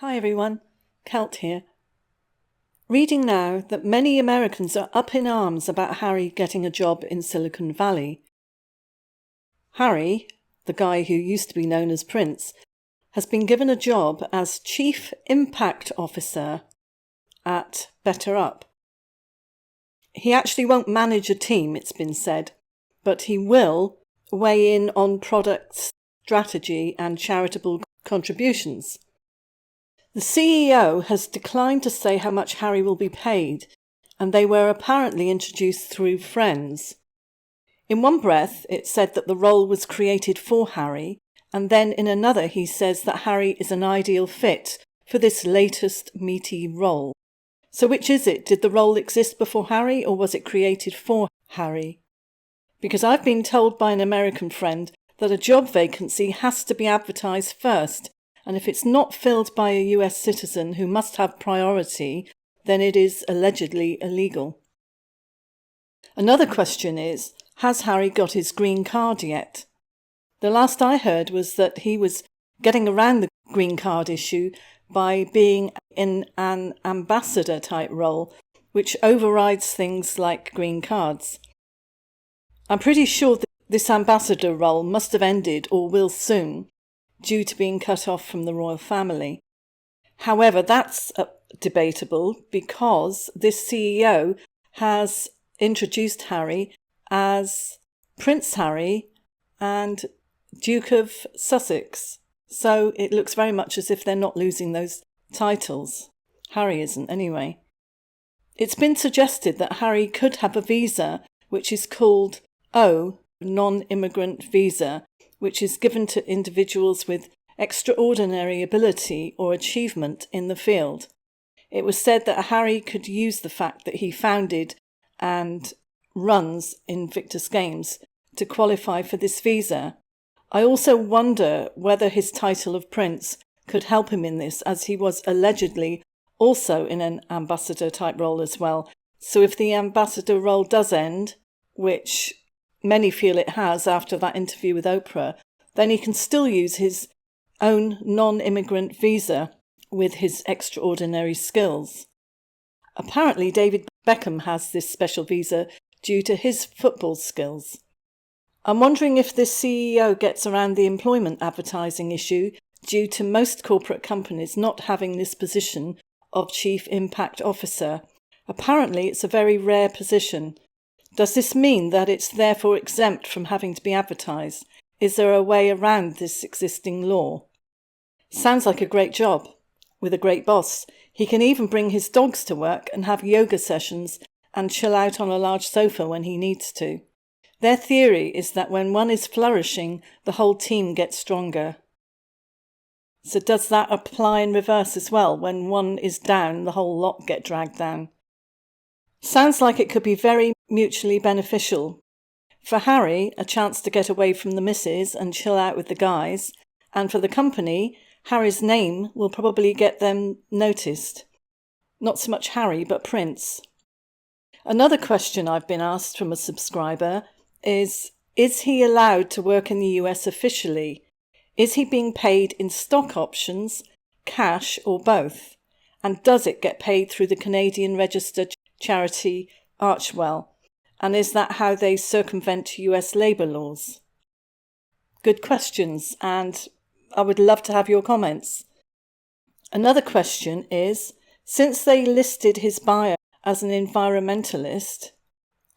Hi everyone, Kelt here. Reading now that many Americans are up in arms about Harry getting a job in Silicon Valley. Harry, the guy who used to be known as Prince, has been given a job as Chief Impact Officer at BetterUp. He actually won't manage a team, it's been said, but he will weigh in on product strategy and charitable contributions. The CEO has declined to say how much Harry will be paid, and they were apparently introduced through friends. In one breath, it said that the role was created for Harry, and then in another he says that Harry is an ideal fit for this latest meaty role. So which is it? Did the role exist before Harry, or was it created for Harry? Because I've been told by an American friend that a job vacancy has to be advertised first, and if it's not filled by a US citizen who must have priority, then it is allegedly illegal. Another question is, has Harry got his green card yet? The last I heard was that he was getting around the green card issue by being in an ambassador type role, which overrides things like green cards. I'm pretty sure that this ambassador role must have ended or will soon, due to being cut off from the royal family. However, that's debatable because this CEO has introduced Harry as Prince Harry and Duke of Sussex. So it looks very much as if they're not losing those titles. Harry isn't anyway. It's been suggested that Harry could have a visa which is called Nonimmigrant Visa, which is given to individuals with extraordinary ability or achievement in the field. It was said that Harry could use the fact that he founded and runs Invictus Games to qualify for this visa. I also wonder whether his title of Prince could help him in this, as he was allegedly also in an ambassador type role as well. So if the ambassador role does end, which many feel it has after that interview with Oprah, then he can still use his own non-immigrant visa with his extraordinary skills. Apparently David Beckham has this special visa due to his football skills. I'm wondering if this CEO gets around the employment advertising issue due to most corporate companies not having this position of Chief Impact Officer. Apparently it's a very rare position. Does this mean that it's therefore exempt from having to be advertised? Is there a way around this existing law? Sounds like a great job, with a great boss. He can even bring his dogs to work and have yoga sessions and chill out on a large sofa when he needs to. Their theory is that when one is flourishing, the whole team gets stronger. So does that apply in reverse as well? When one is down, the whole lot get dragged down. Sounds like it could be very mutually beneficial. For Harry, a chance to get away from the missus and chill out with the guys, and for the company, Harry's name will probably get them noticed. Not so much Harry, but Prince. Another question I've been asked from a subscriber is he allowed to work in the US officially? Is he being paid in stock options, cash, or both? And does it get paid through the Canadian registered charity Archwell? And is that how they circumvent US labour laws? Good questions, and I would love to have your comments. Another question is, since they listed his bio as an environmentalist,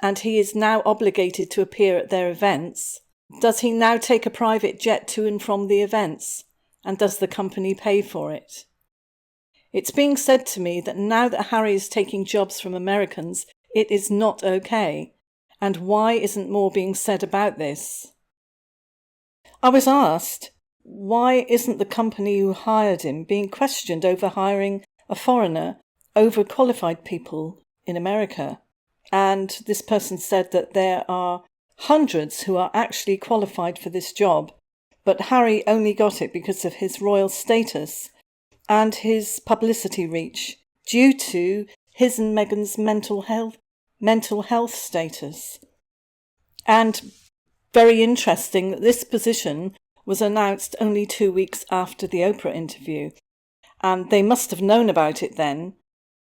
and he is now obligated to appear at their events, does he now take a private jet to and from the events? And does the company pay for it? It's being said to me that now that Harry is taking jobs from Americans, it is not okay. And why isn't more being said about this? I was asked, why isn't the company who hired him being questioned over hiring a foreigner over qualified people in America? And this person said that there are hundreds who are actually qualified for this job, but Harry only got it because of his royal status and his publicity reach due to his and Meghan's mental health status. And very interesting that this position was announced only 2 weeks after the Oprah interview. and they must have known about it then,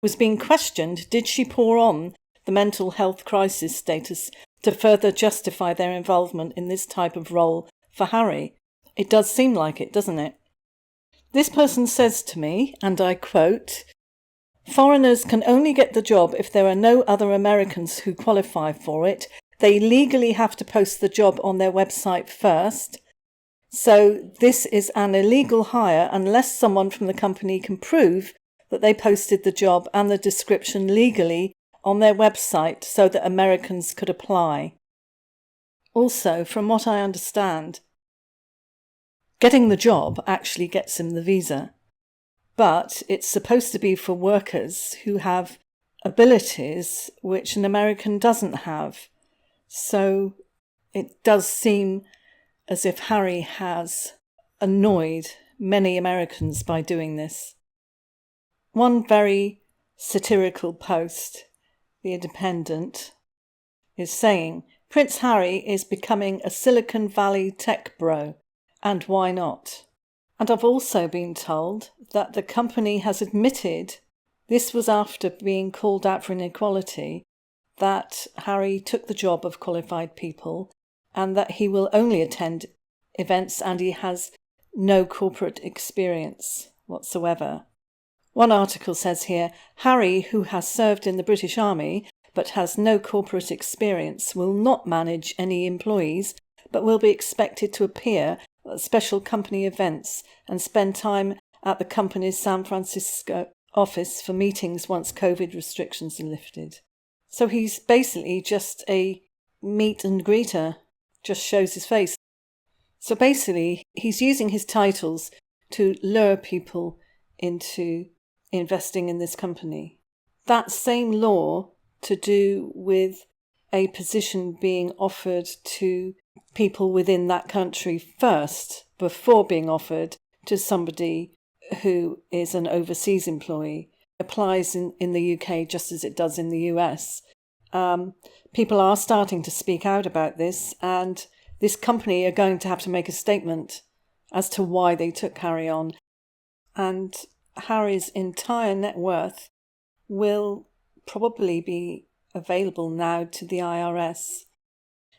was being questioned, did she pour on the mental health crisis status to further justify their involvement in this type of role for Harry? It does seem like it, doesn't it? This person says to me, and I quote, "Foreigners can only get the job if there are no other Americans who qualify for it. They legally have to post the job on their website first. So this is an illegal hire unless someone from the company can prove that they posted the job and the description legally on their website so that Americans could apply." Also, from what I understand, getting the job actually gets him the visa, but it's supposed to be for workers who have abilities which an American doesn't have. So it does seem as if Harry has annoyed many Americans by doing this. One very satirical post, The Independent, is saying, "Prince Harry is becoming a Silicon Valley tech bro, and why not?" And I've also been told that the company has admitted, this was after being called out for inequality, that Harry took the job of qualified people and that he will only attend events and he has no corporate experience whatsoever. One article says here, "Harry, who has served in the British Army but has no corporate experience, will not manage any employees but will be expected to appear at special company events and spend time at the company's San Francisco office for meetings once COVID restrictions are lifted." So he's basically just a meet and greeter, just shows his face. So basically, he's using his titles to lure people into investing in this company. That same law to do with a position being offered to people within that country first, before being offered to somebody who is an overseas employee, applies in the UK just as it does in the US. People are starting to speak out about this, and this company are going to have to make a statement as to why they took Harry on. And Harry's entire net worth will probably be available now to the IRS.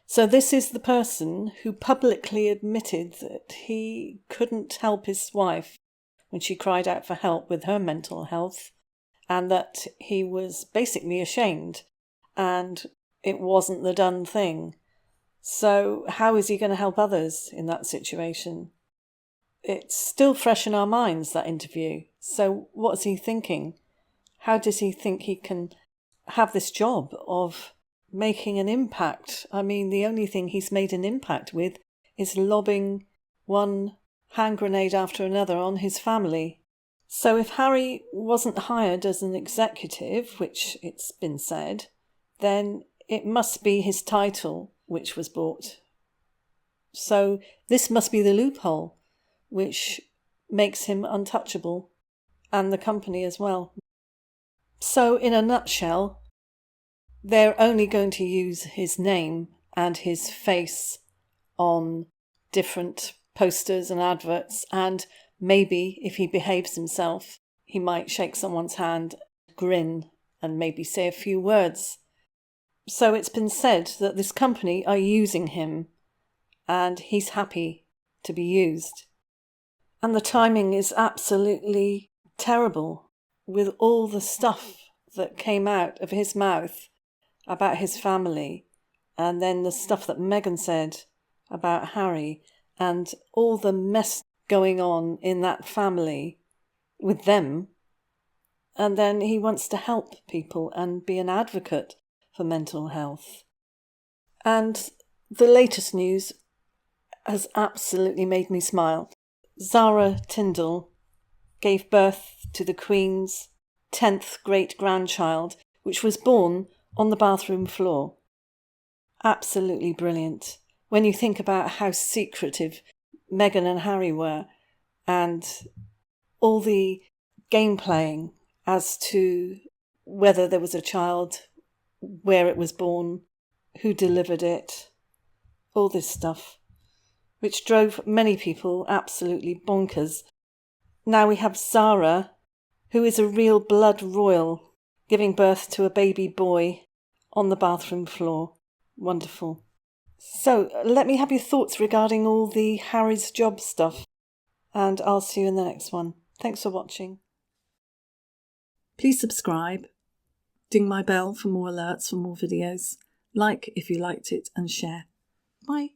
So this is the person who publicly admitted that he couldn't help his wife when she cried out for help with her mental health, and that he was basically ashamed and it wasn't the done thing. So how is he going to help others in that situation? It's still fresh in our minds, that interview. So what's he thinking? How does he think he can have this job of making an impact? I mean, the only thing he's made an impact with is lobbing one hand grenade after another on his family. So if Harry wasn't hired as an executive, which it's been said, then it must be his title which was bought. So this must be the loophole which makes him untouchable, and the company as well. So in a nutshell, they're only going to use his name and his face on different posters and adverts, and maybe if he behaves himself, he might shake someone's hand, grin, and maybe say a few words. So it's been said that this company are using him, and he's happy to be used. And the timing is absolutely terrible, with all the stuff that came out of his mouth about his family, and then the stuff that Meghan said about Harry, and all the mess going on in that family with them. And then he wants to help people and be an advocate for mental health. And the latest news has absolutely made me smile. ZARA Tyndall gave birth to the Queen's 10th great-grandchild, which was born on the bathroom floor. Absolutely brilliant. When you think about how secretive Meghan and Harry were, and all the game playing as to whether there was a child, where it was born, who delivered it, all this stuff, which drove many people absolutely bonkers. Now we have Zara, who is a real blood royal, giving birth to a baby boy on the bathroom floor. Wonderful. So let me have your thoughts regarding all the Harry's job stuff, and I'll see you in the next one. Thanks for watching. Please subscribe, ding my bell for more alerts for more videos, like if you liked it, and share. Bye.